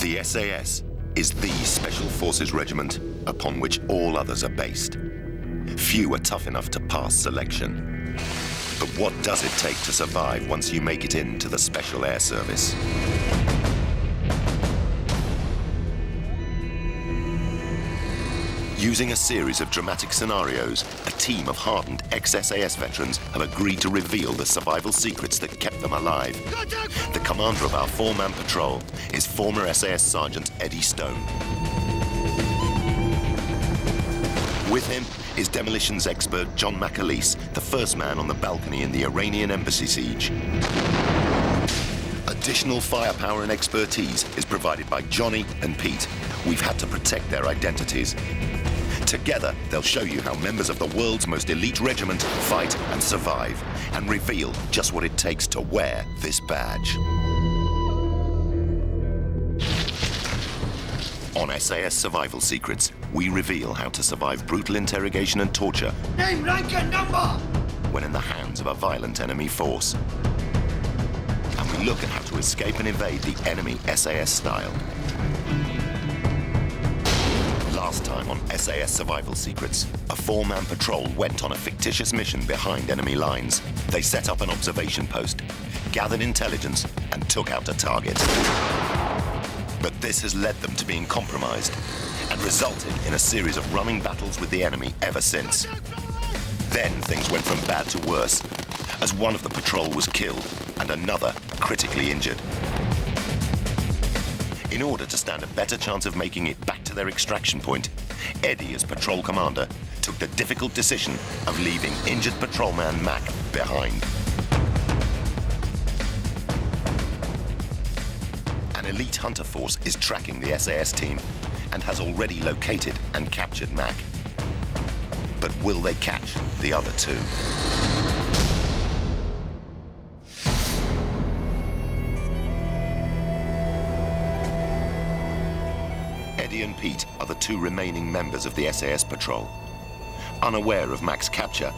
The SAS is the Special Forces regiment upon which all others are based. Few are tough enough to pass selection. But what does it take to survive once you make it into the Special Air Service? Using a series of dramatic scenarios, a team of hardened ex-SAS veterans have agreed to reveal the survival secrets that kept them alive. The commander of our four-man patrol is former SAS Sergeant Eddie Stone. With him is demolitions expert John McAleese, the first man on the balcony in the Iranian embassy siege. Additional firepower and expertise is provided by Johnny and Pete. We've had to protect their identities. Together, they'll show you how members of the world's most elite regiment fight and survive, and reveal just what it takes to wear this badge. On SAS Survival Secrets, we reveal how to survive brutal interrogation and torture. Name, rank, and number! When in the hands of a violent enemy force. And we look at how to escape and evade the enemy SAS style. Last time on SAS Survival Secrets, a four-man patrol went on a fictitious mission behind enemy lines. They set up an observation post, gathered intelligence, and took out a target. But this has led them to being compromised and resulted in a series of running battles with the enemy ever since. Then things went from bad to worse, as one of the patrol was killed and another critically injured. In order to stand a better chance of making it back to their extraction point, Eddie, as patrol commander, took the difficult decision of leaving injured patrolman Mac behind. An elite hunter force is tracking the SAS team and has already located and captured Mac. But will they catch the other two? Eddie and Pete are the two remaining members of the SAS patrol. Unaware of Mac's capture,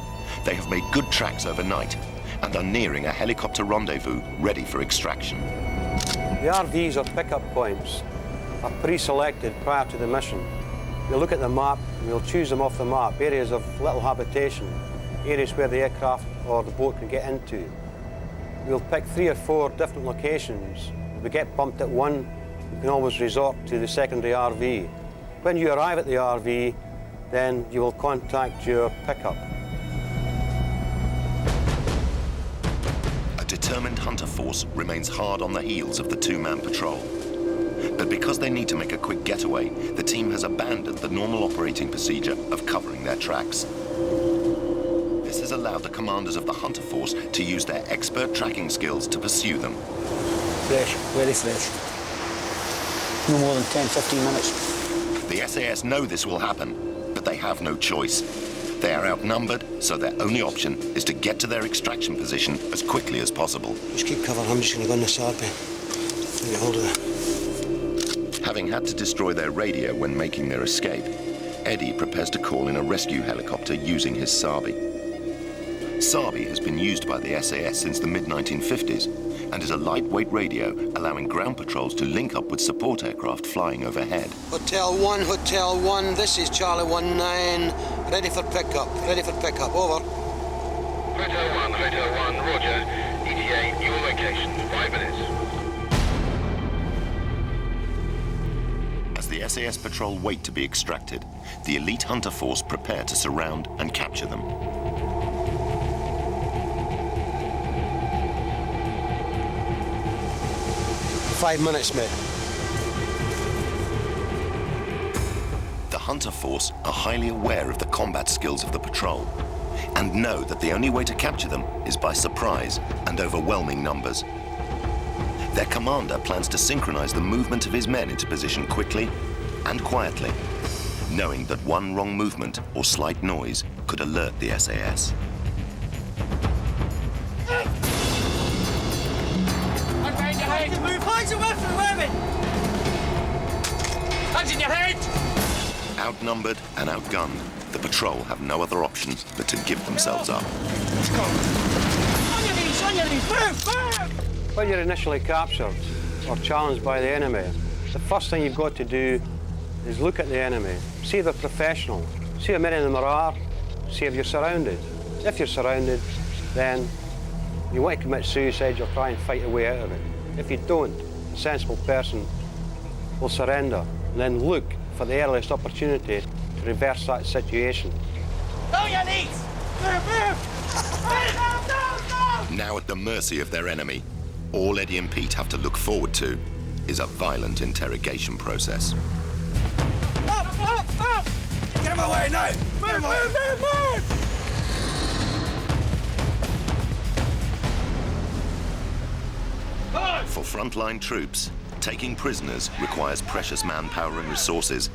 they have made good tracks overnight and are nearing a helicopter rendezvous ready for extraction. The RVs or pickup points are pre-selected prior to the mission. We'll look at the map and we'll choose them off the map, areas of little habitation, areas where the aircraft or the boat can get into. We'll pick 3 or 4 different locations. If we get bumped at one, you can always resort to the secondary RV. When you arrive at the RV, then you will contact your pickup. A determined hunter force remains hard on the heels of the two-man patrol. But because they need to make a quick getaway, the team has abandoned the normal operating procedure of covering their tracks. This has allowed the commanders of the hunter force to use their expert tracking skills to pursue them. Fresh, very fresh. No more than 10-15 minutes. The SAS know this will happen, but they have no choice. They are outnumbered, so their only option is to get to their extraction position as quickly as possible. Just keep cover, I'm just going to go in the Sarby. Get hold of it. Having had to destroy their radio when making their escape, Eddie prepares to call in a rescue helicopter using his Sarby. Sarby has been used by the SAS since the mid-1950s and is a lightweight radio allowing ground patrols to link up with support aircraft flying overhead. Hotel 1, this is Charlie 19, ready for pickup, over. Hotel 1, roger, ETA, your location, 5 minutes. As the SAS patrol wait to be extracted, the elite hunter force prepare to surround and capture them. Five minutes, mate. The hunter force are highly aware of the combat skills of the patrol and know that the only way to capture them is by surprise and overwhelming numbers. Their commander plans to synchronize the movement of his men into position quickly and quietly, knowing that one wrong movement or slight noise could alert the SAS. Hands away from the women! Hands in your head! Outnumbered and outgunned, the patrol have no other options but to give themselves up. Let's go! On your knees, move, move! When you're initially captured or challenged by the enemy, The first thing you've got to do is look at the enemy. See if they're professional. See how many of them there are. See if you're surrounded. If you're surrounded, then you want to commit suicide, you'll try and fight a way out of it. If you don't, a sensible person will surrender and then look for the earliest opportunity to reverse that situation. On your knees! Move, move! Now at the mercy of their enemy, all Eddie and Pete have to look forward to is a violent interrogation process. Up, up, up! Get him away now! Move, move, move, move! For frontline troops, taking prisoners requires precious manpower and resources.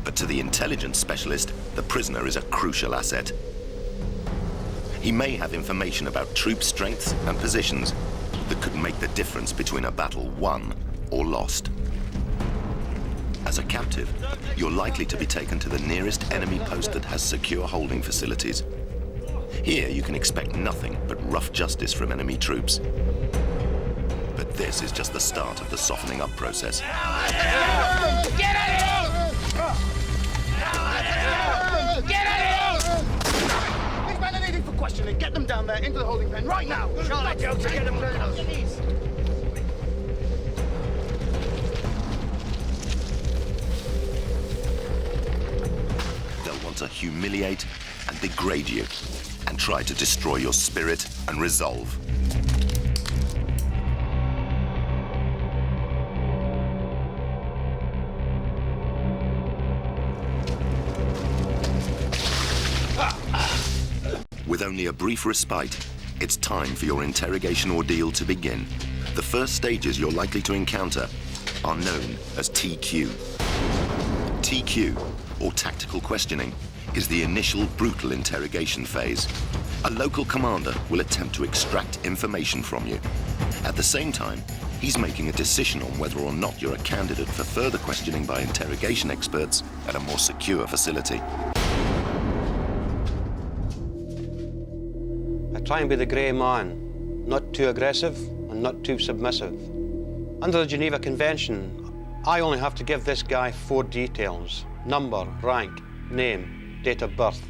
But to the intelligence specialist, the prisoner is a crucial asset. He may have information about troop strengths and positions that could make the difference between a battle won or lost. As a captive, you're likely to be taken to the nearest enemy post that has secure holding facilities. Here you can expect nothing but rough justice from enemy troops. But this is just the start of the softening up process. Get out of here! Get out of here! These men are needed for questioning. Get them down there into the holding pen right now. Charlie, Joe, to get him down. They'll want to humiliate and degrade you and try to destroy your spirit and resolve. With only a brief respite, it's time for your interrogation ordeal to begin. The first stages you're likely to encounter are known as TQ. TQ, or tactical questioning, is the initial brutal interrogation phase. A local commander will attempt to extract information from you. At the same time, he's making a decision on whether or not you're a candidate for further questioning by interrogation experts at a more secure facility. Try and be the grey man, not too aggressive and not too submissive. Under the Geneva Convention, I only have to give this guy 4 details: number, rank, name, date of birth.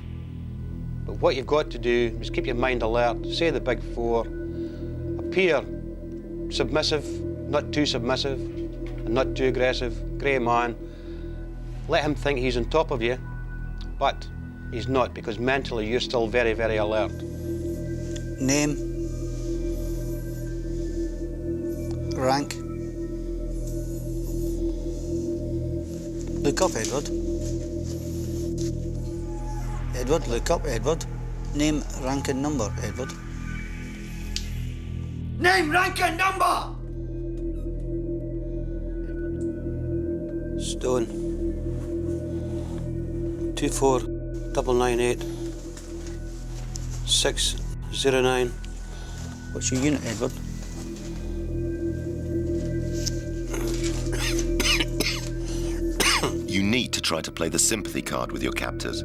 But what you've got to do is keep your mind alert, say the big 4, appear submissive, not too submissive, and not too aggressive, grey man. Let him think he's on top of you, but he's not, because mentally you're still very, very alert. Name, rank. Look up, Edward. Edward, look up, Edward. Name, rank and number, Edward. Name, rank and number! Stone. 24998 609. What's your unit, Edward? You need to try to play the sympathy card with your captors.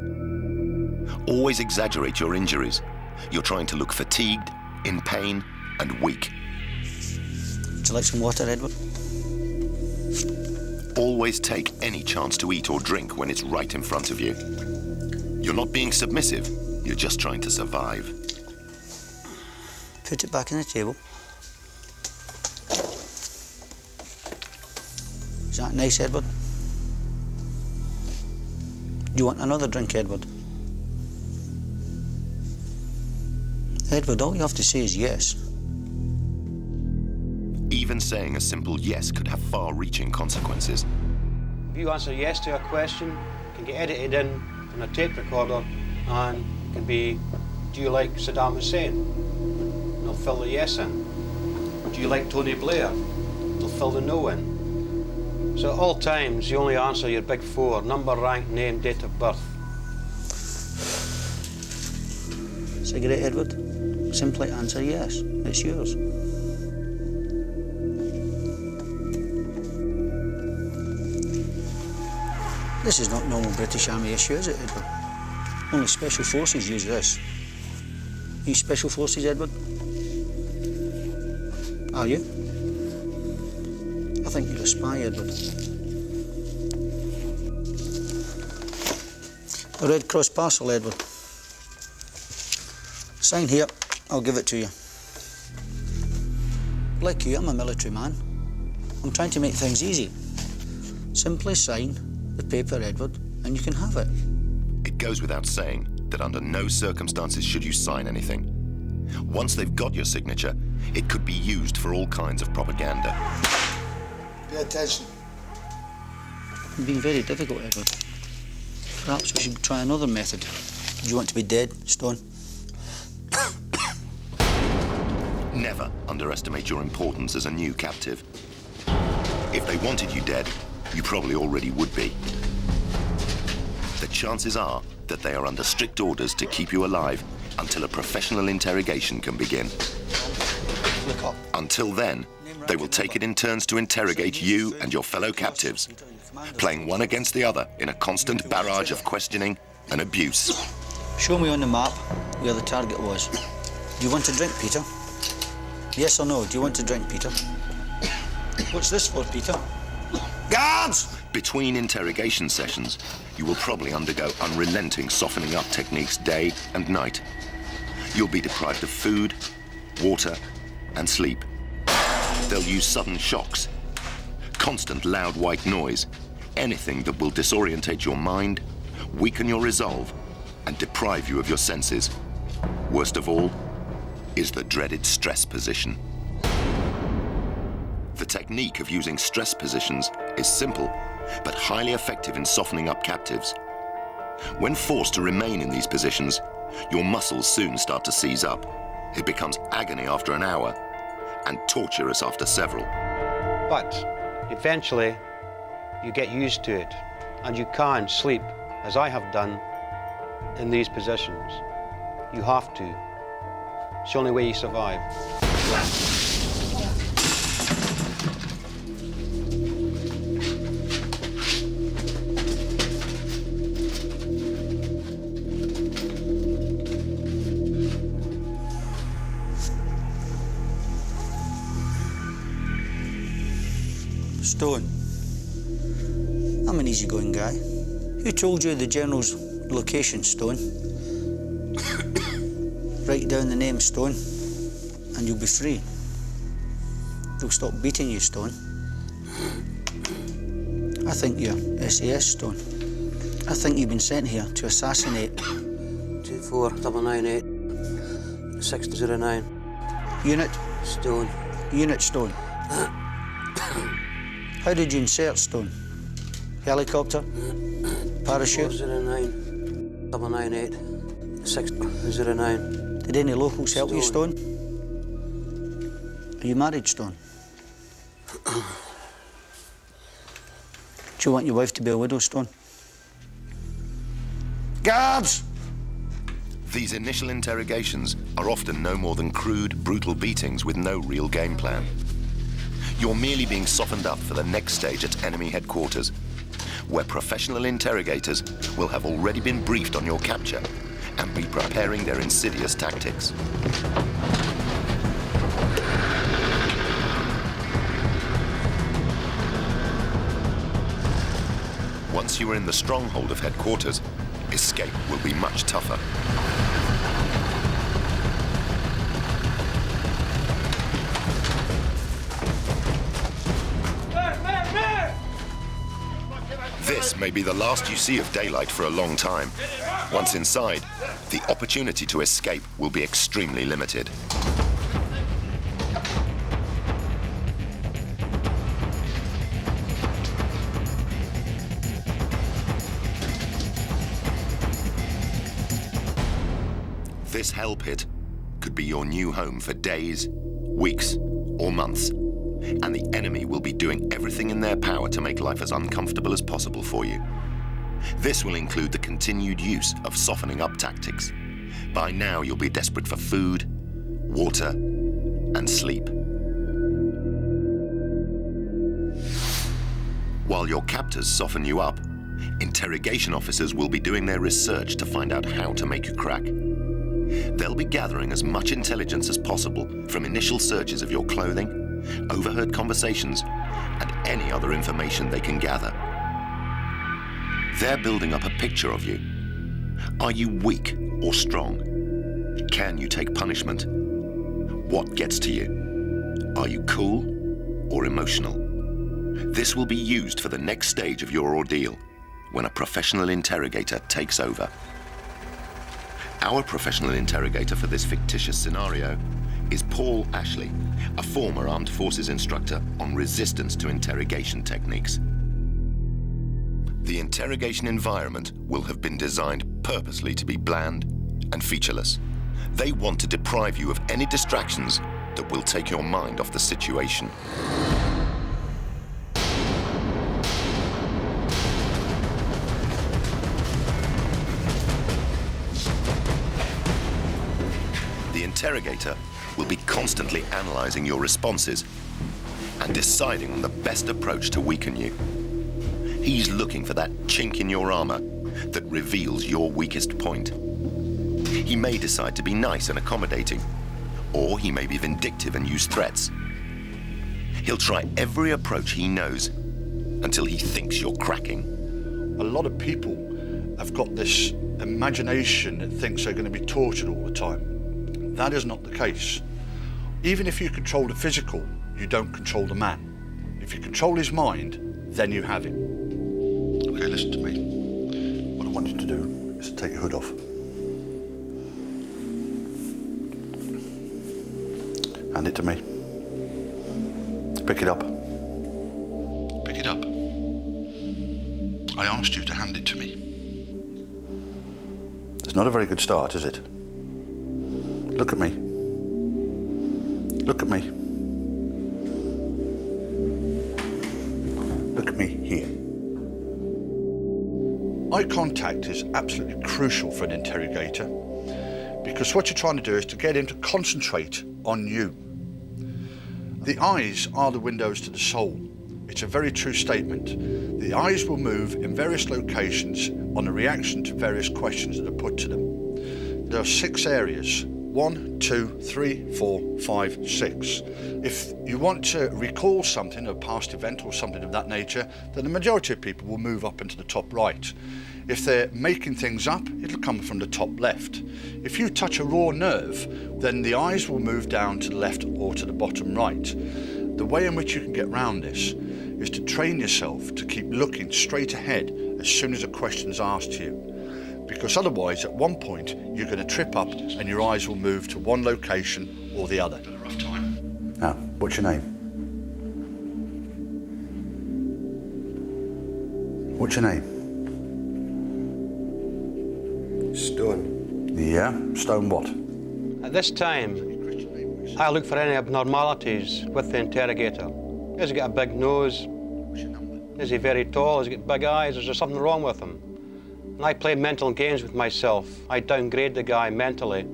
Always exaggerate your injuries. You're trying to look fatigued, in pain, and weak. Would you like some water, Edward? Always take any chance to eat or drink when it's right in front of you. You're not being submissive, you're just trying to survive. Put it back on the table. Is that nice, Edward? Do you want another drink, Edward? Edward, all you have to say is yes. Even saying a simple yes could have far-reaching consequences. If you answer yes to a question, it can get edited in on a tape recorder and it can be, do you like Saddam Hussein? And they'll fill the yes in. Do you like Tony Blair? They'll fill the no in. So at all times, you only answer your big 4: number, rank, name, date of birth. Cigarette, Edward? Simply answer yes. It's yours. This is not normal British Army issue, is it, Edward? Only Special Forces use this. Are you Special Forces, Edward? Are you? I think you're a spy, Edward. A Red Cross parcel, Edward. Sign here, I'll give it to you. Like you, I'm a military man. I'm trying to make things easy. Simply sign the paper, Edward, and you can have it. It goes without saying that under no circumstances should you sign anything. Once they've got your signature, it could be used for all kinds of propaganda. Pay attention. It's been very difficult, Edward. Perhaps we should try another method. Do you want to be dead, Stone? Never underestimate your importance as a new captive. If they wanted you dead, you probably already would be. The chances are that they are under strict orders to keep you alive until a professional interrogation can begin. Look up. Until then, they will take it in turns to interrogate you and your fellow captives, playing one against the other in a constant barrage of questioning and abuse. Show me on the map where the target was. Do you want a drink, Peter? Yes or no? Do you want a drink, Peter? What's this for, Peter? Guards! Between interrogation sessions, you will probably undergo unrelenting softening up techniques day and night. You'll be deprived of food, water, and sleep. They'll use sudden shocks, constant loud white noise, anything that will disorientate your mind, weaken your resolve, and deprive you of your senses. Worst of all is the dreaded stress position. The technique of using stress positions is simple, but highly effective in softening up captives. When forced to remain in these positions, your muscles soon start to seize up. It becomes agony after an hour and torturous after several. But eventually, you get used to it, and you can sleep, as I have done, in these positions. You have to. It's the only way you survive. Stone. I'm an easygoing guy. Who told you the General's location, Stone? Write down the name, Stone, and you'll be free. They'll stop beating you, Stone. I think you're SAS, Stone. I think you've been sent here to assassinate. 24998 609. Unit? Stone. Unit, Stone. How did you insert, Stone? Helicopter? Parachute? 409 998 609. Did any locals help you, Stone? Are you married, Stone? Do you want your wife to be a widow, Stone? Guards! These initial interrogations are often no more than crude, brutal beatings with no real game plan. You're merely being softened up for the next stage at enemy headquarters, where professional interrogators will have already been briefed on your capture and be preparing their insidious tactics. Once you are in the stronghold of headquarters, escape will be much tougher. This may be the last you see of daylight for a long time. Once inside, the opportunity to escape will be extremely limited. This hell pit could be your new home for days, weeks, or months, and the enemy will be doing everything in their power to make life as uncomfortable as possible for you. This will include the continued use of softening up tactics. By now, you'll be desperate for food, water, and sleep. While your captors soften you up, interrogation officers will be doing their research to find out how to make you crack. They'll be gathering as much intelligence as possible from initial searches of your clothing, overheard conversations, and any other information they can gather. They're building up a picture of you. Are you weak or strong? Can you take punishment? What gets to you? Are you cool or emotional? This will be used for the next stage of your ordeal, when a professional interrogator takes over. Our professional interrogator for this fictitious scenario is Paul Ashley, a former armed forces instructor on resistance to interrogation techniques. The interrogation environment will have been designed purposely to be bland and featureless. They want to deprive you of any distractions that will take your mind off the situation. The interrogator will be constantly analyzing your responses and deciding on the best approach to weaken you. He's looking for that chink in your armor that reveals your weakest point. He may decide to be nice and accommodating, or he may be vindictive and use threats. He'll try every approach he knows until he thinks you're cracking. A lot of people have got this imagination that thinks they're going to be tortured all the time. That is not the case. Even if you control the physical, you don't control the man. If you control his mind, then you have him. Okay, listen to me. What I want you to do is to take your hood off. Hand it to me. Pick it up. Pick it up. I asked you to hand it to me. It's not a very good start, is it? Look at me. Look at me. Look at me here. Eye contact is absolutely crucial for an interrogator, because what you're trying to do is to get him to concentrate on you. The eyes are the windows to the soul. It's a very true statement. The eyes will move in various locations on a reaction to various questions that are put to them. There are 6 areas. 1, 2, 3, 4, 5, 6. If you want to recall something, a past event or something of that nature, then the majority of people will move up into the top right. If they're making things up, it'll come from the top left. If you touch a raw nerve, then the eyes will move down to the left or to the bottom right. The way in which you can get round this is to train yourself to keep looking straight ahead as soon as a question is asked to you. Because otherwise, at one point, you're going to trip up and your eyes will move to one location or the other. Got a rough time. Now, what's your name? What's your name? Stone. Yeah, Stone what? At this time, I look for any abnormalities with the interrogator. Has he got a big nose? What's your number? Is he very tall? Has he got big eyes? Is there something wrong with him? And I play mental games with myself. I downgrade the guy mentally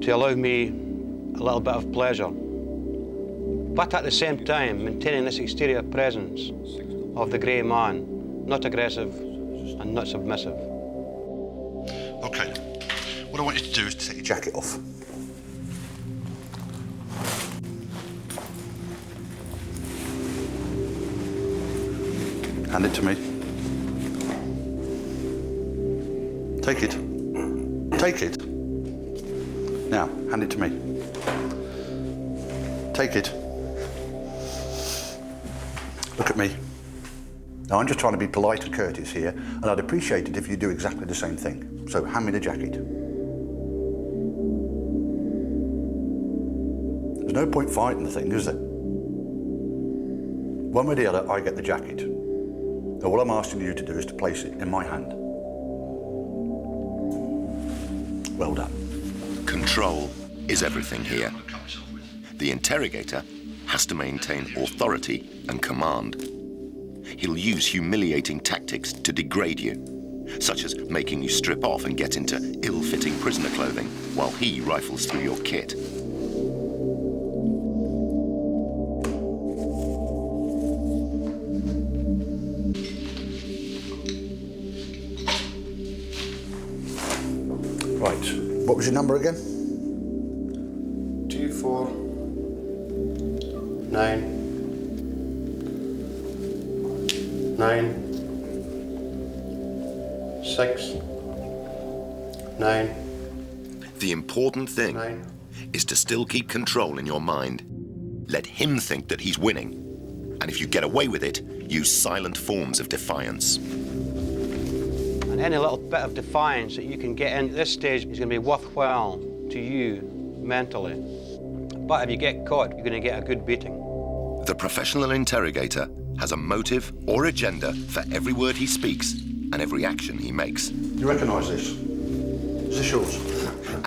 to allow me a little bit of pleasure. But at the same time, maintaining this exterior presence of the grey man, not aggressive and not submissive. Okay, what I want you to do is to take your jacket off. Hand it to me. Take it. Take it. Now, hand it to me. Take it. Look at me. Now, I'm just trying to be polite and courteous here, and I'd appreciate it if you do exactly the same thing. So, hand me the jacket. There's no point fighting the thing, is there? One way or the other, I get the jacket. Now, all I'm asking you to do is to place it in my hand. Well done. Control is everything here. The interrogator has to maintain authority and command. He'll use humiliating tactics to degrade you, such as making you strip off and get into ill-fitting prisoner clothing while he rifles through your kit. Right, what was your number again? 249 9, 6, 9. The important thing 9. is to still keep control in your mind. Let him think that he's winning. And if you get away with it, use silent forms of defiance. And any little bit of defiance that you can get in at this stage is going to be worthwhile to you mentally. But if you get caught, you're going to get a good beating. The professional interrogator has a motive or agenda for every word he speaks and every action he makes. You recognise this? Is this yours?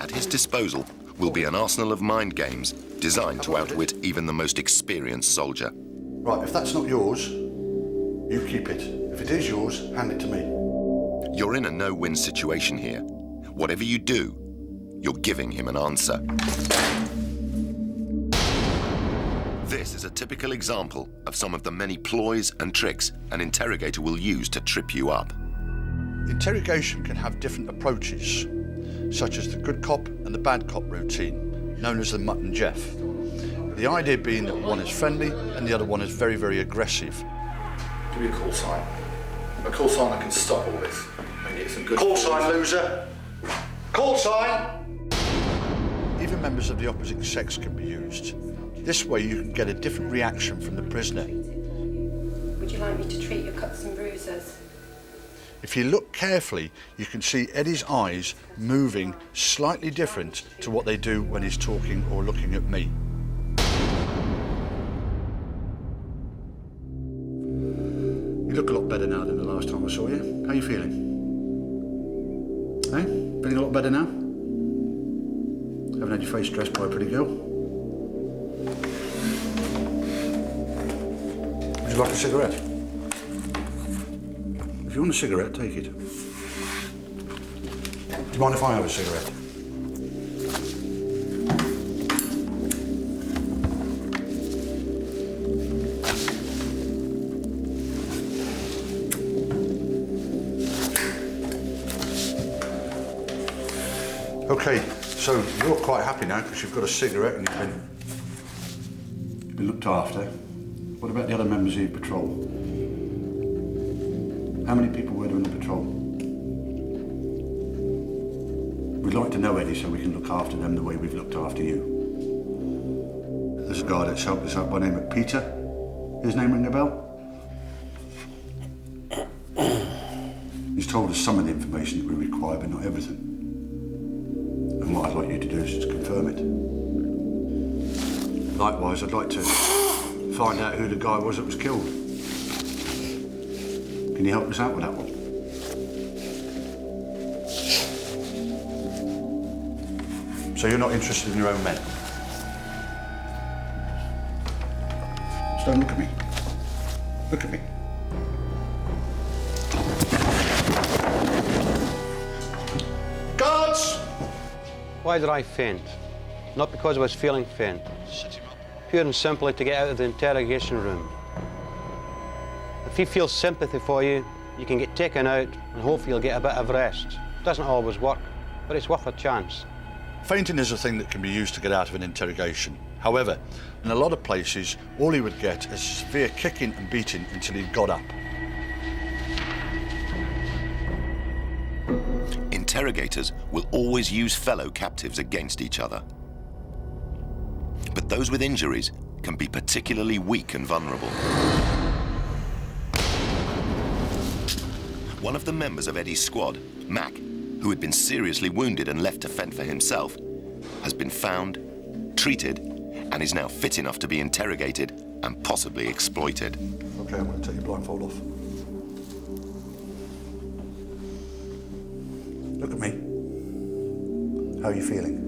At his disposal will be an arsenal of mind games designed to outwit even the most experienced soldier. Right, if that's not yours, you keep it. If it is yours, hand it to me. You're in a no-win situation here. Whatever you do, you're giving him an answer. This is a typical example of some of the many ploys and tricks an interrogator will use to trip you up. Interrogation can have different approaches, such as the good cop and the bad cop routine, known as the Mutt and Jeff. The idea being that one is friendly and the other one is very, very aggressive. Give me a call sign. A call sign that can stop all this. And get some good Call sign, loser! Call sign! Even members of the opposite sex can be used. This way you can get a different reaction from the prisoner. Would you like me to treat your cuts and bruises? If you look carefully, you can see Eddie's eyes moving slightly different to what they do when he's talking or looking at me. You look a lot better now than the last time I saw you. How are you feeling? Hey? Feeling a lot better now? Haven't had your face dressed by a pretty girl? Would you like a cigarette? If you want a cigarette, take it. Do you mind if I have a cigarette? Okay, so you're quite happy now because you've got a cigarette and you've been looked after. What about the other members of your patrol? How many people were there in the patrol? We'd like to know, Eddie, so we can look after them the way we've looked after you. There's a guy that's helped us out by the name of Peter. His name ring a bell? He's told us some of the information that we require, but not everything. And what I'd like you to do is to confirm it. Likewise, I'd like to find out who the guy was that was killed. Can you help us out with that one? So you're not interested in your own men? Just don't look at me. Look at me. Guards! Why did I faint? Not because I was feeling faint. Pure and simply to get out of the interrogation room. If he feels sympathy for you, you can get taken out and hopefully you'll get a bit of rest. It doesn't always work, but it's worth a chance. Fainting is a thing that can be used to get out of an interrogation. However, in a lot of places, all he would get is severe kicking and beating until he got up. Interrogators will always use fellow captives against each other. But those with injuries can be particularly weak and vulnerable. One of the members of Eddie's squad, Mac, who had been seriously wounded and left to fend for himself, has been found, treated, and is now fit enough to be interrogated and possibly exploited. Okay, I'm going to take your blindfold off. Look at me. How are you feeling?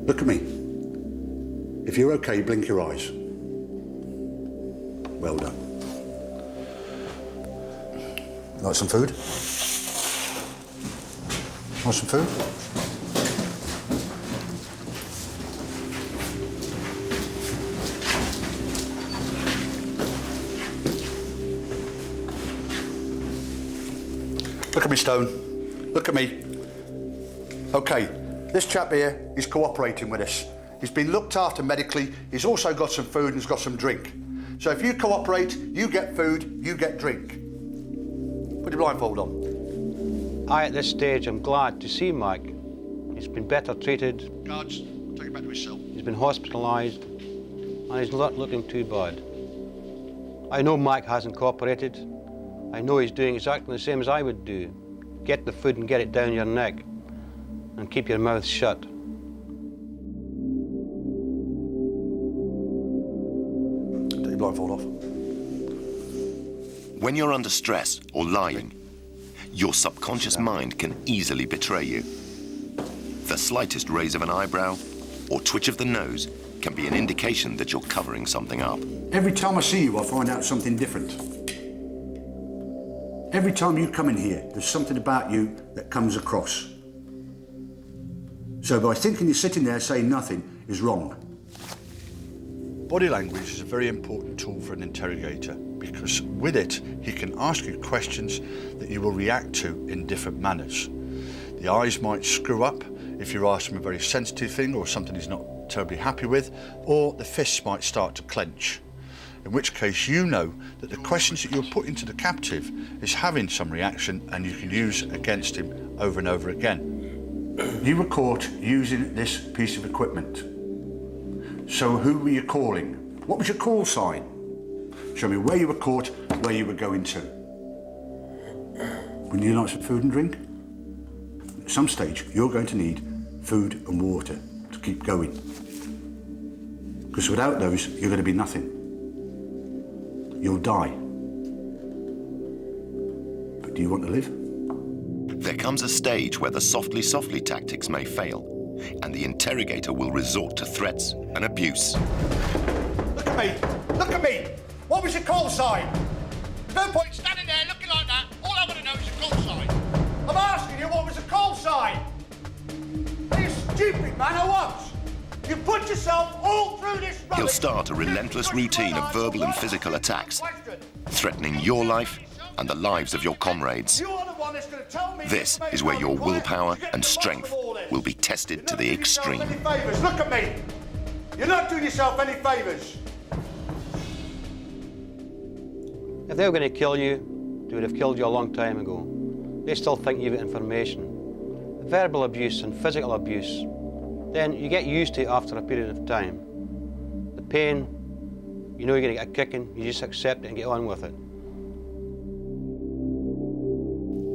Look at me. If you're okay, blink your eyes. Well done. Like some food? Want some food? Look at me, Stone. Look at me. Okay, this chap here is cooperating with us. He's been looked after medically. He's also got some food and he's got some drink. So if you cooperate, you get food, you get drink. Put your blindfold on. At this stage, I'm glad to see Mike. He's been better treated. Guards, take him back to his cell. He's been hospitalised, and he's not looking too bad. I know Mike hasn't cooperated. I know he's doing exactly the same as I would do. Get the food and get it down your neck, and keep your mouth shut. Take your blindfold off. When you're under stress or lying, your subconscious mind can easily betray you. The slightest raise of an eyebrow or twitch of the nose can be an indication that you're covering something up. Every time I see you, I find out something different. Every time you come in here, there's something about you that comes across. So by thinking you're sitting there saying nothing is wrong. Body language is a very important tool for an interrogator because with it, he can ask you questions that you will react to in different manners. The eyes might screw up if you're asking him a very sensitive thing or something he's not terribly happy with, or the fists might start to clench. In which case you know that the questions that you're putting to the captive is having some reaction and you can use against him over and over again. You were caught using this piece of equipment. So who were you calling? What was your call sign? Show me where you were caught, where you were going to. Would you like some food and drink? At some stage, you're going to need food and water to keep going. Because without those, you're going to be nothing. You'll die. But do you want to live? There comes a stage where the softly tactics may fail, and the interrogator will resort to threats and abuse. Look at me! Look at me! What was your call sign? No point standing there looking like that. All I want to know is your call sign. I'm asking you, what was the call sign? Are you stupid, man, or what? You put yourself all through this rubbish. He'll start a relentless routine of verbal and physical attacks, threatening your life and the lives of your comrades. This is where your willpower and strength will be tested to the extreme. Look at me! You're not doing yourself any favours. If they were going to kill you, they would have killed you a long time ago. They still think you've got information. Verbal abuse and physical abuse, then you get used to it after a period of time. The pain, you know you're going to get a kicking, you just accept it and get on with it.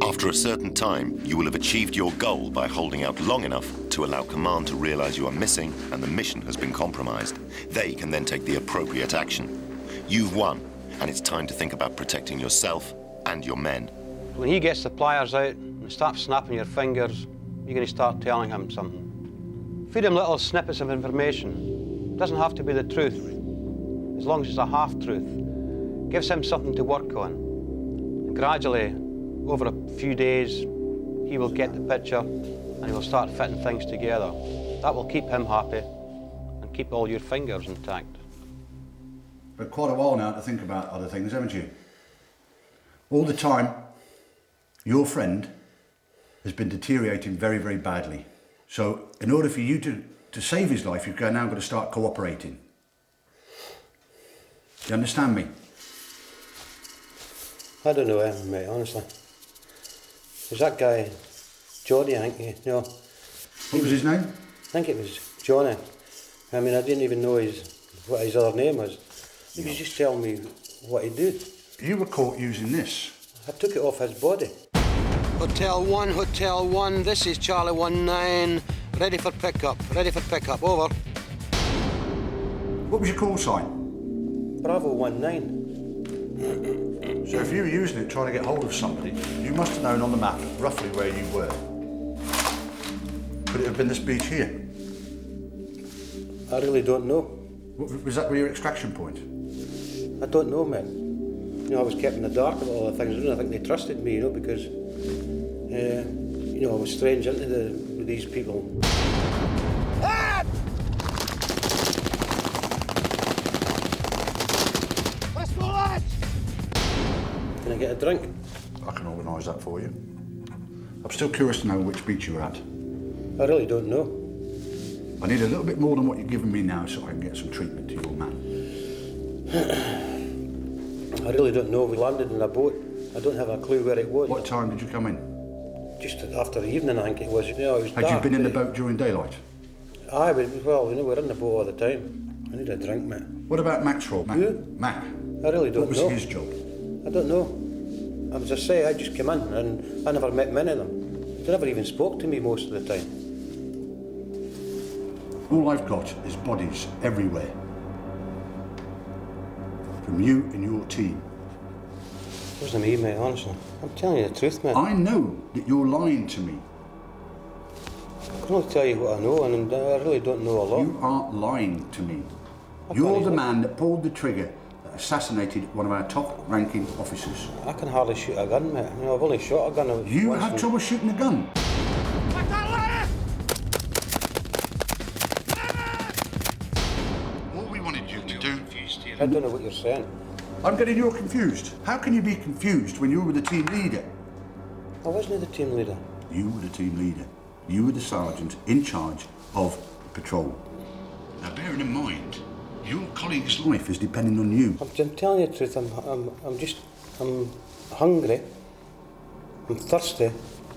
After a certain time, you will have achieved your goal by holding out long enough to allow command to realize you are missing and the mission has been compromised. They can then take the appropriate action. You've won, and it's time to think about protecting yourself and your men. When he gets the pliers out and starts snapping your fingers, you're going to start telling him something. Feed him little snippets of information. It doesn't have to be the truth, as long as it's a half-truth. Gives him something to work on. And gradually, over a few days, he will get the picture and he will start fitting things together. That will keep him happy and keep all your fingers intact. But quite a while now to think about other things, haven't you? All the time, your friend has been deteriorating very, very badly. So in order for you to save his life, you've now got to start cooperating. Do you understand me? I don't know him, mate, honestly. There's that guy, Johnny, I think, you know. What was his name? I think it was Johnny. I mean, I didn't even know what his other name was. He was just telling me what he did. You were caught using this. I took it off his body. Hotel 1, this is Charlie 19. Ready for pickup, over. What was your call sign? Bravo 19. So if you were using it trying to get hold of somebody, you must have known on the map roughly where you were. Could it have been this beach here? I really don't know. Was that your extraction point? I don't know, man. You know, I was kept in the dark about all the things I did. I think they trusted me, you know, because, you know, I was strange with these people. Ah! Let's go, lads! Can I get a drink? I can organise that for you. I'm still curious to know which beach you were at. I really don't know. I need a little bit more than what you're giving me now so I can get some treatment to your man. I really don't know. We landed in a boat. I don't have a clue where it was. What time did you come in? Just after the evening, I think it was. You know, it was Had dark, you been in the but- boat during daylight? Aye, but, well, you know, we're in the boat all the time. I need a drink, mate. What about Maxwell? Who? Mac. I really don't What was know. his job? I don't know. As I say, I just came in and I never met many of them. They never even spoke to me most of the time. All I've got is bodies everywhere. From you and your team. It wasn't me, mate, honestly. I'm telling you the truth, mate. I know that you're lying to me. I can only tell you what I know, and I really don't know a lot. You aren't lying to me. I You're can't the even- man that pulled the trigger that assassinated one of our top-ranking officers. I can hardly shoot a gun, mate. You know, I've only shot a gun. You once have and- trouble shooting a gun? All we wanted you to do... I don't know what you're saying. I'm getting you confused. How can you be confused when you were the team leader? I wasn't the team leader. You were the team leader. You were the sergeant in charge of the patrol. Now, bearing in mind, your colleague's life is depending on you. I'm telling you the truth. I'm hungry. I'm thirsty.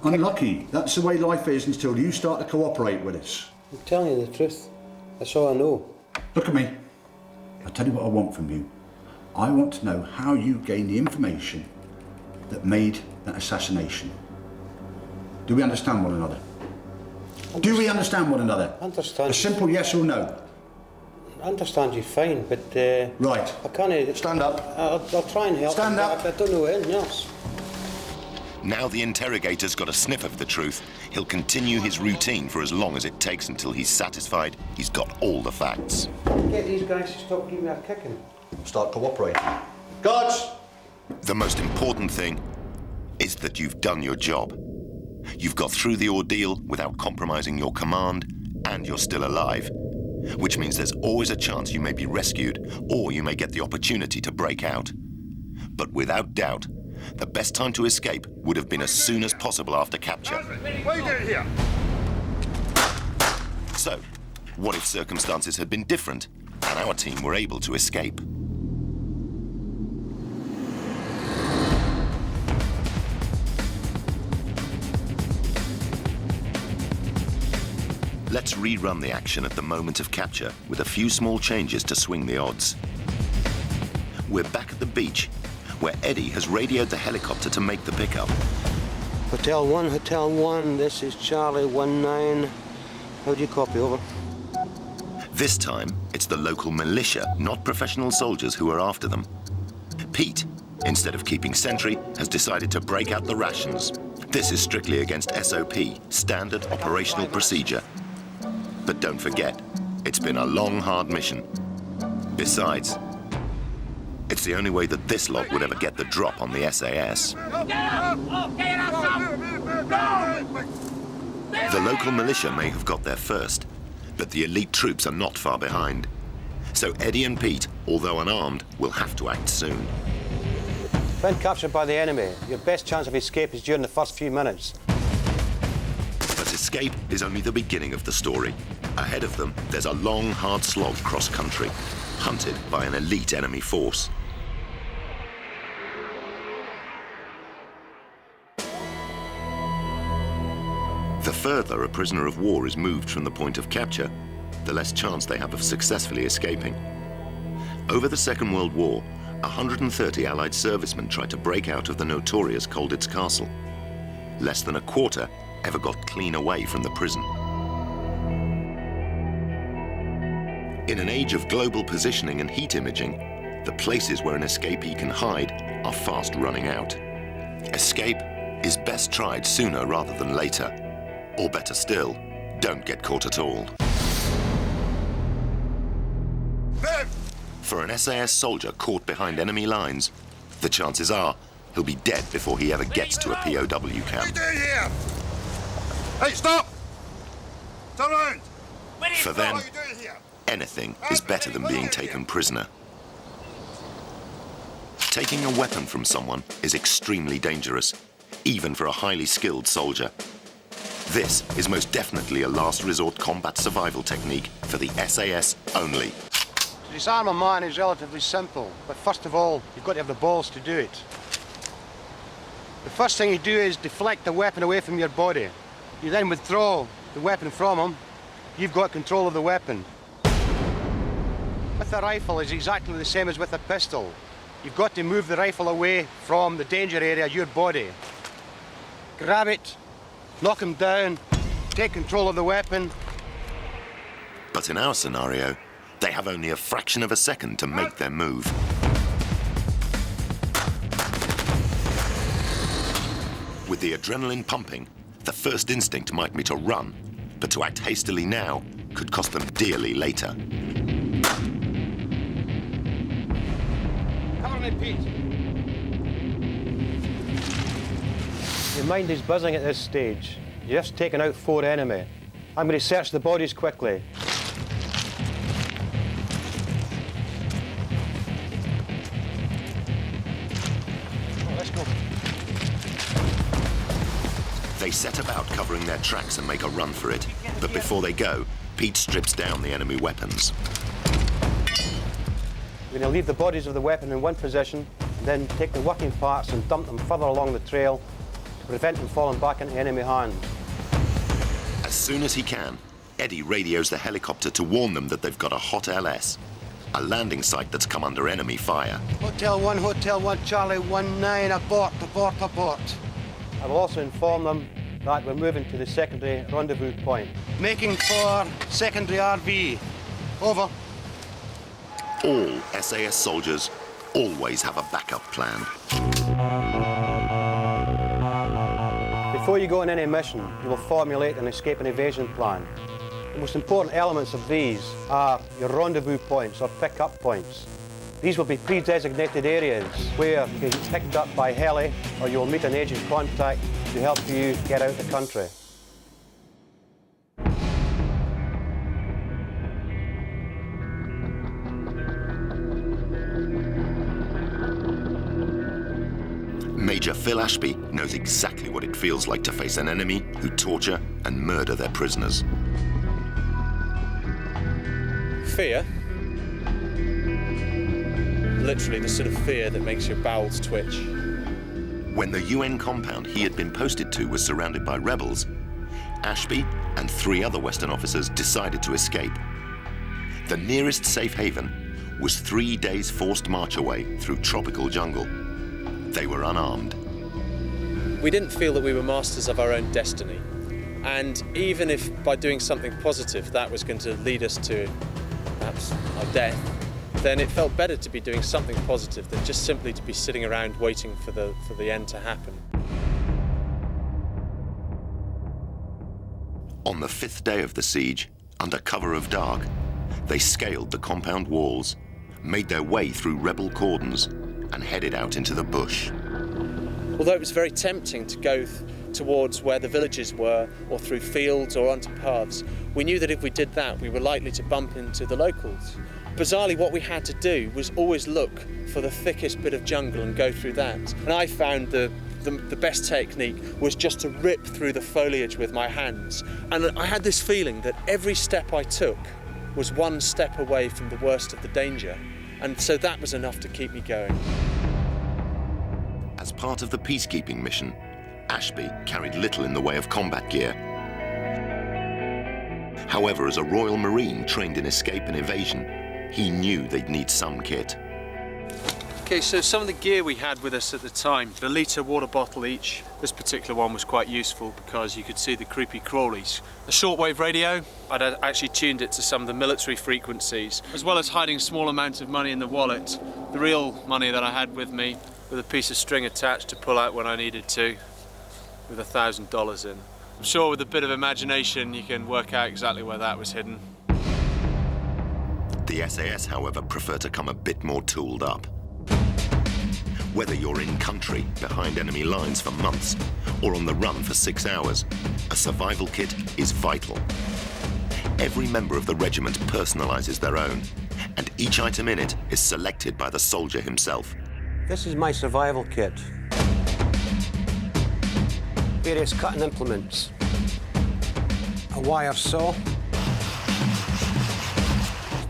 Unlucky. That's the way life is until you start to cooperate with us. I'm telling you the truth. That's all I know. Look at me. I'll tell you what I want from you. I want to know how you gained the information that made that assassination. Do we understand one another? Do we understand one another? I understand. A simple yes or no. I understand you fine, but... Right. I can't... Stand up. I'll try and help. Stand you, up. but I don't know anything else. Now the interrogator's got a sniff of the truth, he'll continue his routine for as long as it takes until he's satisfied he's got all the facts. Get these guys to stop giving me a kicking. Start cooperating. Guards! The most important thing is that you've done your job. You've got through the ordeal without compromising your command, and you're still alive, which means there's always a chance you may be rescued, or you may get the opportunity to break out. But without doubt, the best time to escape would have been as soon as possible after capture. What are you doing here? So, what if circumstances had been different, and our team were able to escape? Let's rerun the action at the moment of capture with a few small changes to swing the odds. We're back at the beach, where Eddie has radioed the helicopter to make the pickup. Hotel 1, this is Charlie 19. How do you copy, over? This time, it's the local militia, not professional soldiers, who are after them. Pete, instead of keeping sentry, has decided to break out the rations. This is strictly against SOP, standard operational procedure. But don't forget, it's been a long, hard mission. Besides, it's the only way that this lot would ever get the drop on the SAS. The local militia may have got there first, but the elite troops are not far behind. So Eddie and Pete, although unarmed, will have to act soon. When captured by the enemy, your best chance of escape is during the first few minutes. But escape is only the beginning of the story. Ahead of them, there's a long, hard slog cross-country, hunted by an elite enemy force. The further a prisoner of war is moved from the point of capture, the less chance they have of successfully escaping. Over the Second World War, 130 Allied servicemen tried to break out of the notorious Colditz Castle. Less than a quarter ever got clean away from the prison. In an age of global positioning and heat imaging, the places where an escapee can hide are fast running out. Escape is best tried sooner rather than later. Or better still, don't get caught at all. For an SAS soldier caught behind enemy lines, the chances are he'll be dead before he ever gets to a POW camp. What are you doing here? Hey, stop! Turn around! For them, What are you doing here? anything is better than being taken prisoner. Taking a weapon from someone is extremely dangerous, even for a highly skilled soldier. This is most definitely a last resort combat survival technique for the SAS only. disarm a man is relatively simple, but first of all, you've got to have the balls to do it. The first thing you do is deflect the weapon away from your body. You then withdraw the weapon from him. You've got control of the weapon. With a rifle, it's exactly the same as with a pistol. You've got to move the rifle away from the danger area, your body. Grab it, knock him down, take control of the weapon. But in our scenario, they have only a fraction of a second to make their move. With the adrenaline pumping, the first instinct might be to run, but to act hastily now could cost them dearly later. Cover me, Pete. Your mind is buzzing at this stage. You've just taken out 4 enemy. I'm going to search the bodies quickly. Oh, let's go. They set about covering their tracks and make a run for it. But before they go, Pete strips down the enemy weapons. We're going to leave the bodies of the weapon in one position, and then take the working parts and dump them further along the trail to prevent them falling back into enemy hands. As soon as he can, Eddie radios the helicopter to warn them that they've got a hot LS, a landing site that's come under enemy fire. Hotel 1, Charlie 19, abort. I will also inform them that we're moving to the secondary rendezvous point. Making for secondary RV. Over. All SAS soldiers always have a backup plan. Before you go on any mission, you will formulate an escape and evasion plan. The most important elements of these are your rendezvous points or pick-up points. These will be pre-designated areas where you can be picked up by heli or you will meet an agent contact to help you get out of the country. Major Phil Ashby knows exactly what it feels like to face an enemy who torture and murder their prisoners. Fear. Literally the sort of fear that makes your bowels twitch. When the UN compound he had been posted to was surrounded by rebels, Ashby and 3 other Western officers decided to escape. The nearest safe haven was 3 days' forced march away through tropical jungle. They were unarmed. We didn't feel that we were masters of our own destiny. And even if by doing something positive that was going to lead us to perhaps our death, then it felt better to be doing something positive than just simply to be sitting around waiting for the end to happen. On the 5th day of the siege, under cover of dark, they scaled the compound walls, made their way through rebel cordons, and headed out into the bush. Although it was very tempting to go towards where the villages were, or through fields or onto paths, we knew that if we did that, we were likely to bump into the locals. Bizarrely, what we had to do was always look for the thickest bit of jungle and go through that. And I found the best technique was just to rip through the foliage with my hands. And I had this feeling that every step I took was one step away from the worst of the danger. And so that was enough to keep me going. As part of the peacekeeping mission, Ashby carried little in the way of combat gear. However, as a Royal Marine trained in escape and evasion, he knew they'd need some kit. Okay, so some of the gear we had with us at the time, a litre water bottle each. This particular one was quite useful because you could see the creepy crawlies. A shortwave radio, I'd actually tuned it to some of the military frequencies, as well as hiding small amounts of money in the wallet. The real money that I had with me, with a piece of string attached to pull out when I needed to, with $1,000 in. I'm sure with a bit of imagination you can work out exactly where that was hidden. The SAS, however, prefer to come a bit more tooled up. Whether you're in country, behind enemy lines for months, or on the run for 6 hours, a survival kit is vital. Every member of the regiment personalises their own, and each item in it is selected by the soldier himself. This is my survival kit. Various cutting implements. A wire saw.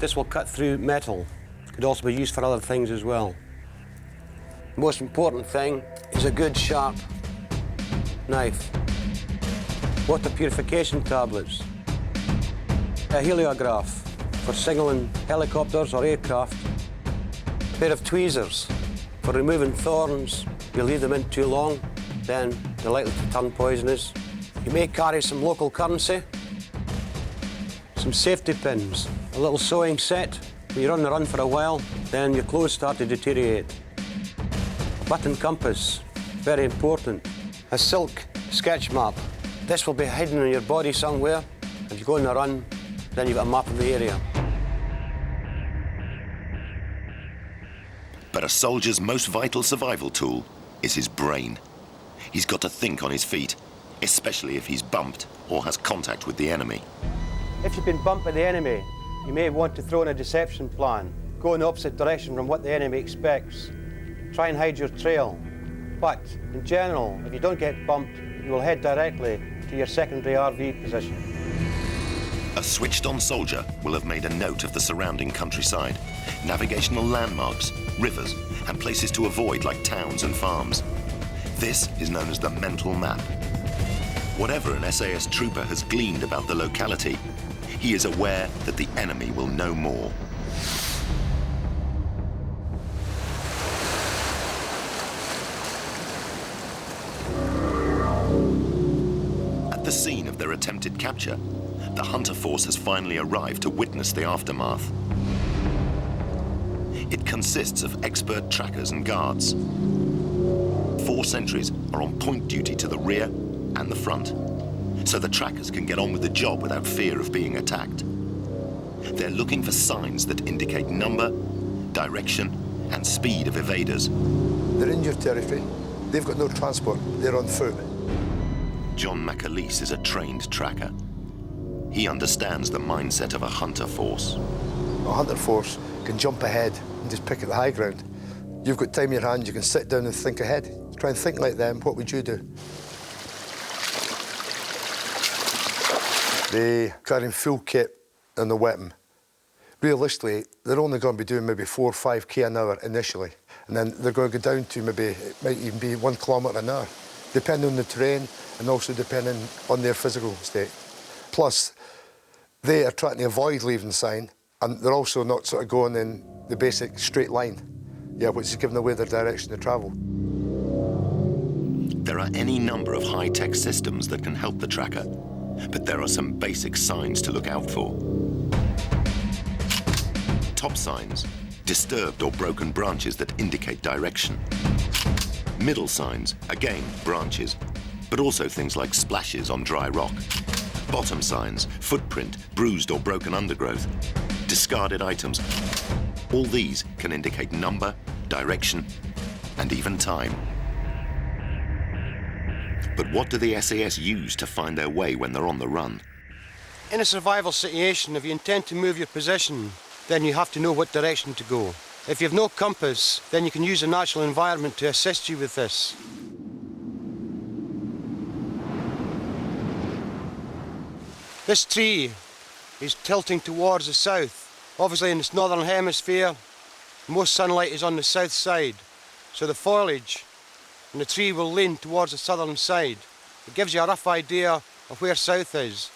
This will cut through metal. Could also be used for other things as well. The most important thing is a good sharp knife. Water purification tablets. A heliograph for signaling helicopters or aircraft. A pair of tweezers for removing thorns. If you leave them in too long, then they're likely to turn poisonous. You may carry some local currency, some safety pins, a little sewing set. When you're on the run for a while, then your clothes start to deteriorate. A button compass, very important. A silk sketch map. This will be hidden on your body somewhere. If you go on the run, then you've got a map of the area. But a soldier's most vital survival tool is his brain. He's got to think on his feet, especially if he's bumped or has contact with the enemy. If you've been bumped by the enemy, you may want to throw in a deception plan. Go in the opposite direction from what the enemy expects. Try and hide your trail. But in general, if you don't get bumped, you will head directly to your secondary RV position. A switched-on soldier will have made a note of the surrounding countryside, navigational landmarks, rivers, and places to avoid like towns and farms. This is known as the mental map. Whatever an SAS trooper has gleaned about the locality, he is aware that the enemy will know more. At the scene of their attempted capture, the hunter force has finally arrived to witness the aftermath. It consists of expert trackers and guards. 4 sentries are on point duty to the rear and the front, so the trackers can get on with the job without fear of being attacked. They're looking for signs that indicate number, direction, and speed of evaders. They're in your territory. They've got no transport. They're on foot. John McAleese is a trained tracker. He understands the mindset of a hunter force. A hunter force can jump ahead and just pick at the high ground. You've got time in your hand, you can sit down and think ahead. Try and think like them, what would you do? They carry full kit and the weapon. Realistically, they're only going to be doing maybe 4 or 5k an hour initially, and then they're going to go down to maybe, it might even be 1 kilometre an hour, depending on the terrain and also depending on their physical state. Plus, they are trying to avoid leaving sign, and they're also not sort of going in the basic straight line, which is giving away their direction to travel. There are any number of high-tech systems that can help the tracker, but there are some basic signs to look out for. Top signs, disturbed or broken branches that indicate direction. Middle signs, again, branches, but also things like splashes on dry rock. Bottom signs, footprint, bruised or broken undergrowth, discarded items. All these can indicate number, direction, and even time. But what do the SAS use to find their way when they're on the run? In a survival situation, if you intend to move your position, then you have to know what direction to go. If you have no compass, then you can use the natural environment to assist you with this. This tree is tilting towards the south. Obviously in this northern hemisphere, most sunlight is on the south side, so the foliage and the tree will lean towards the southern side. It gives you a rough idea of where south is.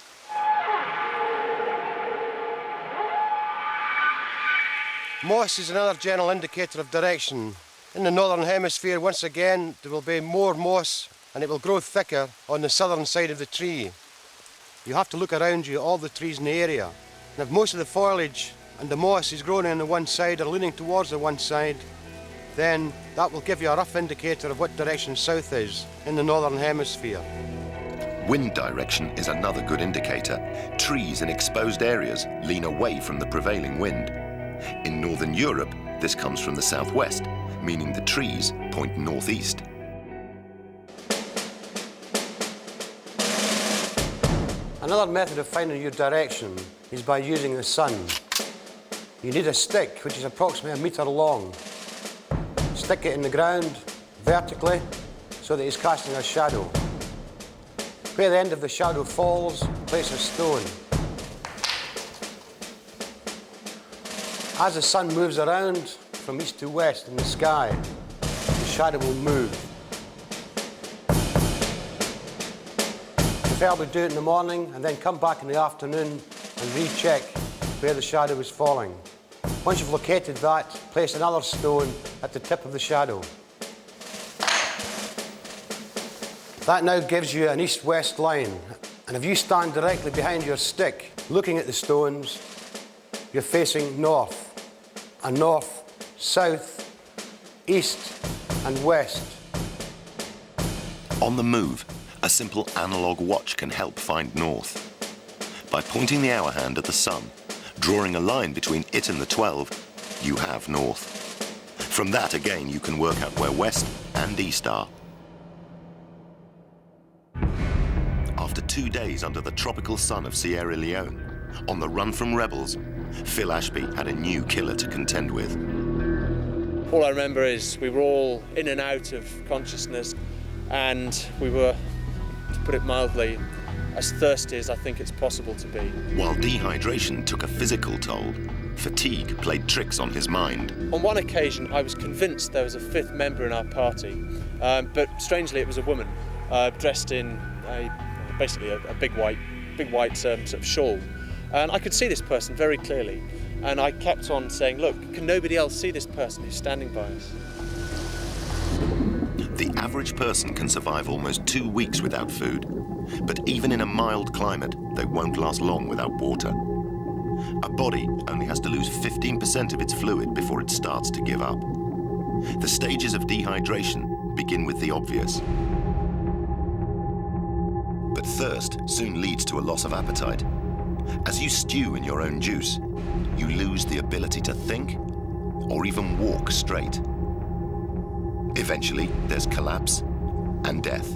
Moss is another general indicator of direction. In the northern hemisphere, once again, there will be more moss and it will grow thicker on the southern side of the tree. You have to look around you at all the trees in the area. And if most of the foliage and the moss is growing on the one side or leaning towards the one side, then that will give you a rough indicator of what direction south is in the northern hemisphere. Wind direction is another good indicator. Trees in exposed areas lean away from the prevailing wind. In Northern Europe, this comes from the southwest, meaning the trees point northeast. Another method of finding your direction is by using the sun. You need a stick, which is approximately 1 metre long. Stick it in the ground vertically so that it's casting a shadow. Where the end of the shadow falls, place a stone. As the sun moves around from east to west in the sky, the shadow will move. Preferably do it in the morning and then come back in the afternoon and recheck where the shadow is falling. Once you've located that, place another stone at the tip of the shadow. That now gives you an east-west line. And if you stand directly behind your stick, looking at the stones, you're facing north. And north, south, east and west. On the move, a simple analog watch can help find north. By pointing the hour hand at the sun, drawing a line between it and the 12, you have north. From that, again, you can work out where west and east are. After 2 days under the tropical sun of Sierra Leone, on the run from rebels, Phil Ashby had a new killer to contend with. All I remember is we were all in and out of consciousness, and we were, to put it mildly, as thirsty as I think it's possible to be. While dehydration took a physical toll, fatigue played tricks on his mind. On one occasion, I was convinced there was a fifth member in our party, but strangely it was a woman, dressed in basically a big white sort of shawl. And I could see this person very clearly, and I kept on saying, look, can nobody else see this person who's standing by us? The average person can survive almost 2 weeks without food, but even in a mild climate, they won't last long without water. A body only has to lose 15% of its fluid before it starts to give up. The stages of dehydration begin with the obvious. But thirst soon leads to a loss of appetite. As you stew in your own juice, you lose the ability to think or even walk straight. Eventually, there's collapse and death.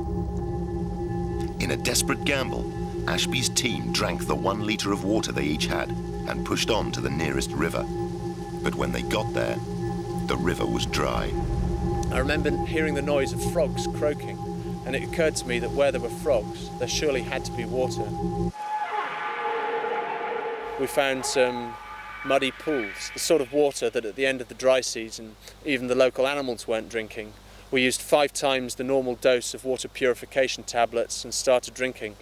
In a desperate gamble, Ashby's team drank the 1 litre of water they each had and pushed on to the nearest river. But when they got there, the river was dry. I remember hearing the noise of frogs croaking, and it occurred to me that where there were frogs, there surely had to be water. We found some muddy pools, the sort of water that at the end of the dry season, even the local animals weren't drinking. We used 5 times the normal dose of water purification tablets and started drinking.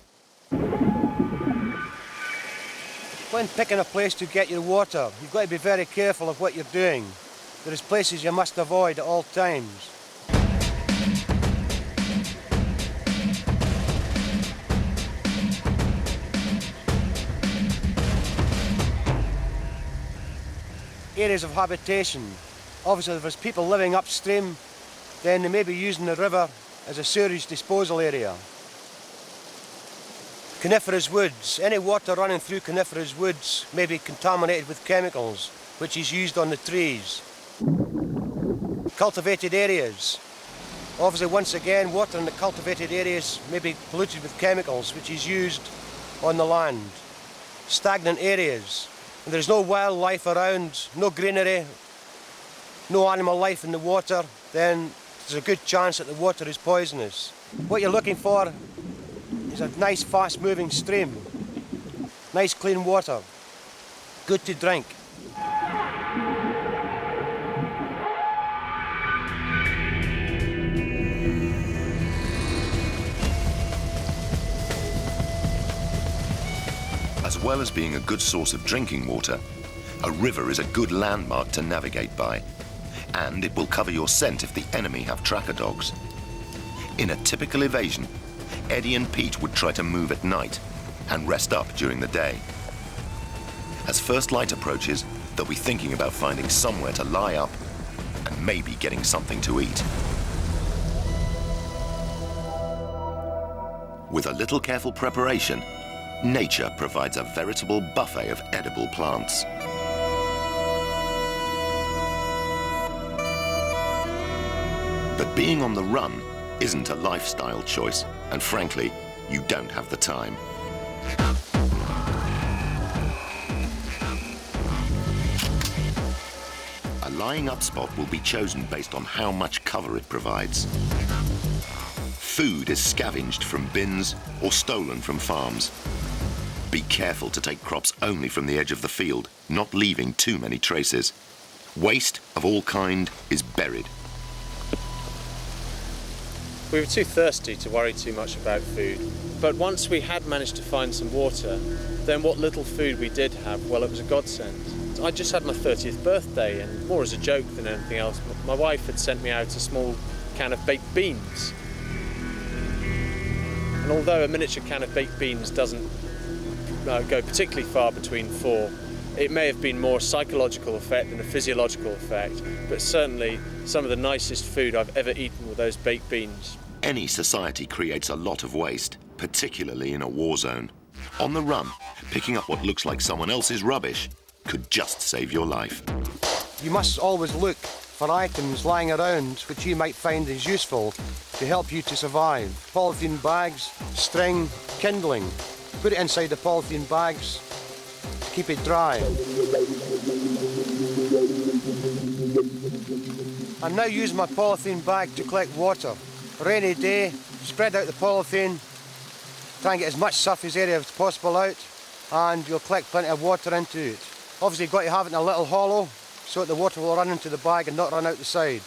When picking a place to get your water, you've got to be very careful of what you're doing. There is places you must avoid at all times. Areas of habitation. Obviously, if there's people living upstream, then they may be using the river as a sewage disposal area. Coniferous woods. Any water running through coniferous woods may be contaminated with chemicals, which is used on the trees. Cultivated areas. Obviously, once again, water in the cultivated areas may be polluted with chemicals, which is used on the land. Stagnant areas. When there's no wildlife around, no greenery, no animal life in the water, then there's a good chance that the water is poisonous. What you're looking for is a nice, fast-moving stream. Nice, clean water. Good to drink. As well as being a good source of drinking water, a river is a good landmark to navigate by, and it will cover your scent if the enemy have tracker dogs. In a typical evasion, Eddie and Pete would try to move at night and rest up during the day. As first light approaches, they'll be thinking about finding somewhere to lie up and maybe getting something to eat. With a little careful preparation, nature provides a veritable buffet of edible plants. But being on the run isn't a lifestyle choice, and frankly, you don't have the time. A lying up spot will be chosen based on how much cover it provides. Food is scavenged from bins or stolen from farms. Be careful to take crops only from the edge of the field, not leaving too many traces. Waste of all kind is buried. We were too thirsty to worry too much about food, but once we had managed to find some water, then what little food we did have, well, it was a godsend. I just had my 30th birthday, and more as a joke than anything else, my wife had sent me out a small can of baked beans. And although a miniature can of baked beans doesn't go particularly far between four, it may have been more a psychological effect than a physiological effect, but certainly some of the nicest food I've ever eaten were those baked beans. Any society creates a lot of waste, particularly in a war zone. On the run, picking up what looks like someone else's rubbish could just save your life. You must always look for items lying around which you might find is useful to help you to survive. Polythene bags, string, kindling. Put it inside the polythene bags to keep it dry. I'm now using my polythene bag to collect water. A rainy day, spread out the polythene, try and get as much surface area as possible out, and you'll collect plenty of water into it. Obviously you've got to have it in a little hollow so that the water will run into the bag and not run out the side.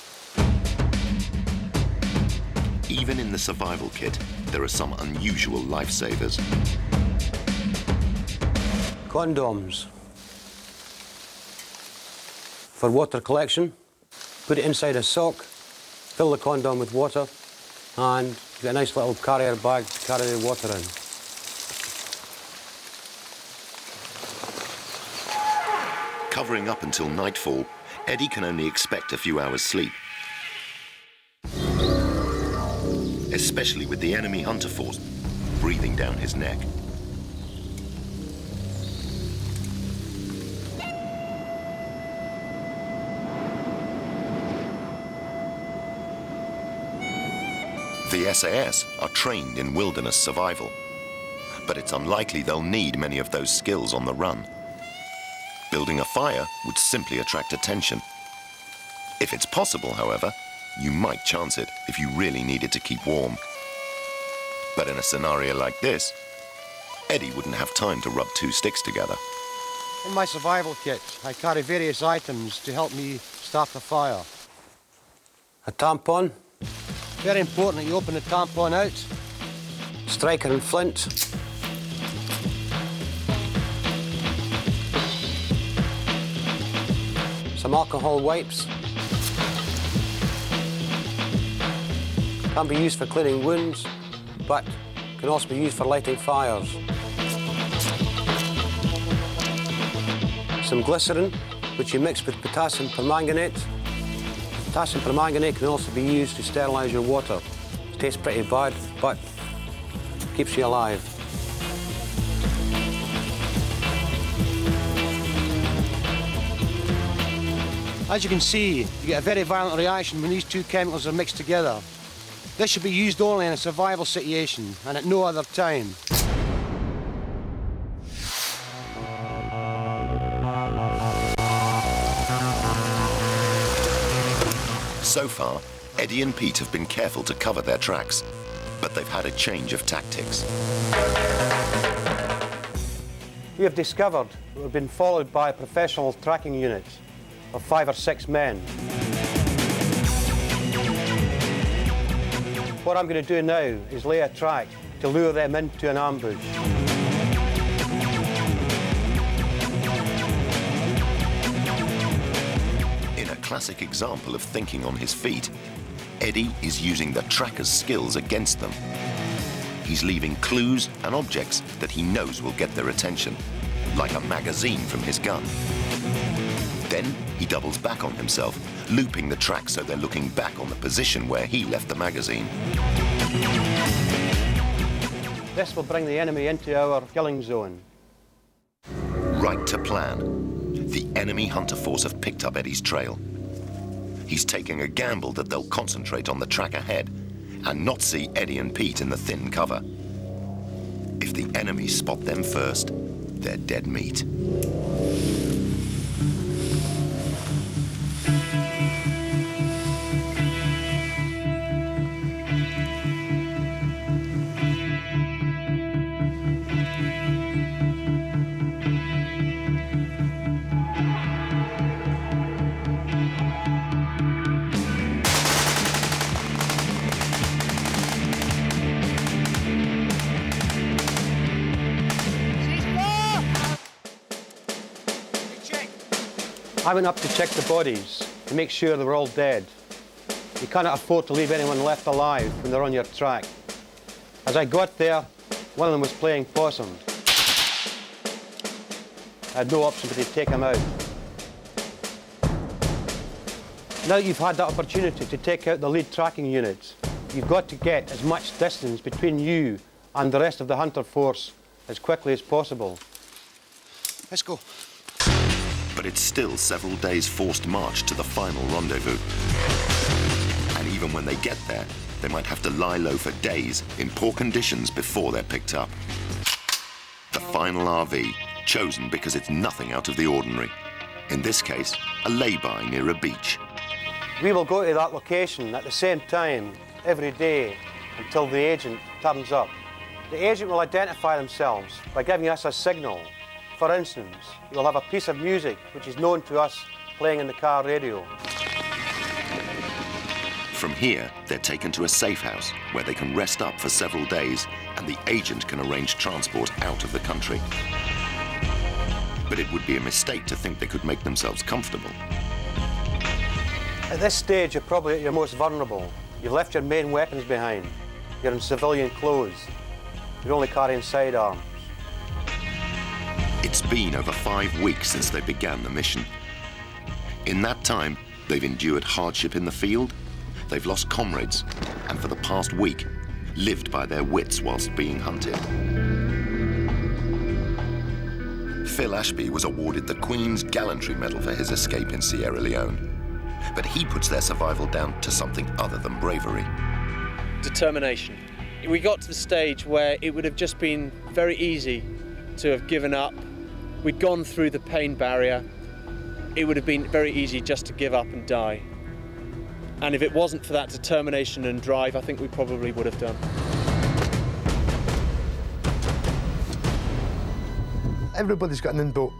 Even in the survival kit, there are some unusual lifesavers. Condoms. For water collection, put it inside a sock, fill the condom with water, and get a nice little carrier bag to carry the water in. Covering up until nightfall, Eddie can only expect a few hours' sleep. Especially with the enemy hunter force breathing down his neck. The SAS are trained in wilderness survival, but it's unlikely they'll need many of those skills on the run. Building a fire would simply attract attention. If it's possible, however, you might chance it if you really needed to keep warm. But in a scenario like this, Eddie wouldn't have time to rub two sticks together. In my survival kit, I carry various items to help me start the fire. A tampon. Very important that you open the tampon out. Striker and flint. Some alcohol wipes. Can be used for cleaning wounds, but can also be used for lighting fires. Some glycerin, which you mix with potassium permanganate. Potassium permanganate can also be used to sterilise your water. It tastes pretty bad, but keeps you alive. As you can see, you get a very violent reaction when these two chemicals are mixed together. This should be used only in a survival situation and at no other time. So far, Eddie and Pete have been careful to cover their tracks, but they've had a change of tactics. We have discovered that we've been followed by a professional tracking unit of 5 or 6 men. What I'm going to do now is lay a trap to lure them into an ambush. In a classic example of thinking on his feet, Eddie is using the tracker's skills against them. He's leaving clues and objects that he knows will get their attention, like a magazine from his gun. Then he doubles back on himself, looping the track so they're looking back on the position where he left the magazine. This will bring the enemy into our killing zone. Right to plan. The enemy hunter force have picked up Eddie's trail. He's taking a gamble that they'll concentrate on the track ahead and not see Eddie and Pete in the thin cover. If the enemy spot them first, they're dead meat. I went up to check the bodies to make sure they were all dead. You cannot afford to leave anyone left alive when they're on your track. As I got there, one of them was playing possum. I had no option but to take him out. Now that you've had that opportunity to take out the lead tracking units, you've got to get as much distance between you and the rest of the hunter force as quickly as possible. Let's go. But it's still several days forced march to the final rendezvous. And even when they get there, they might have to lie low for days in poor conditions before they're picked up. The final RV, chosen because it's nothing out of the ordinary. In this case, a lay-by near a beach. We will go to that location at the same time every day until the agent turns up. The agent will identify themselves by giving us a signal. For instance, he will have a piece of music which is known to us playing in the car radio. From here, they're taken to a safe house where they can rest up for several days and the agent can arrange transport out of the country. But it would be a mistake to think they could make themselves comfortable. At this stage, you're probably at your most vulnerable. You've left your main weapons behind. You're in civilian clothes. You're only carrying sidearms. It's been over 5 weeks since they began the mission. In that time, they've endured hardship in the field, they've lost comrades, and for the past week, lived by their wits whilst being hunted. Phil Ashby was awarded the Queen's Gallantry Medal for his escape in Sierra Leone. But he puts their survival down to something other than bravery. Determination. We got to the stage where it would have just been very easy to have given up. We'd gone through the pain barrier. It would have been very easy just to give up and die. And if it wasn't for that determination and drive, I think we probably would have done. Everybody's got an inbuilt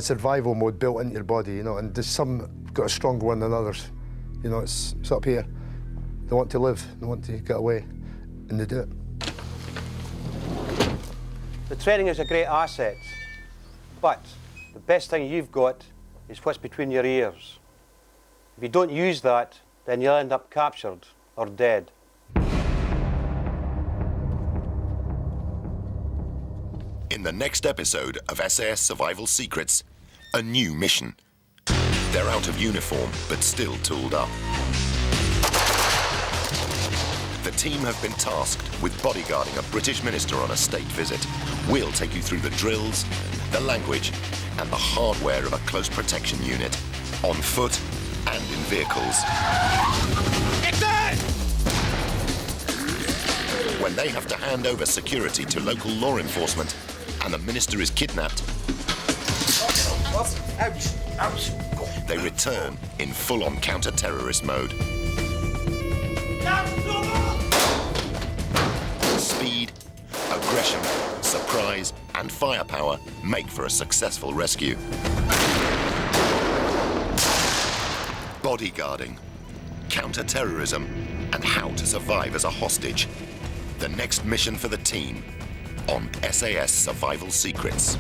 survival mode built into your body, you know, and there's some got a stronger one than others. You know, it's up here. They want to live, they want to get away, and they do it. The training is a great asset, but the best thing you've got is what's between your ears. If you don't use that, then you'll end up captured or dead. In the next episode of SAS Survival Secrets, a new mission. They're out of uniform, but still tooled up. The team have been tasked with bodyguarding a British minister on a state visit. We'll take you through the drills, the language, and the hardware of a close protection unit, on foot and in vehicles. When they have to hand over security to local law enforcement and the minister is kidnapped, they return in full-on counter-terrorist mode. Speed, aggression, surprise, and firepower make for a successful rescue. Bodyguarding, counter-terrorism, and how to survive as a hostage. The next mission for the team on SAS Survival Secrets.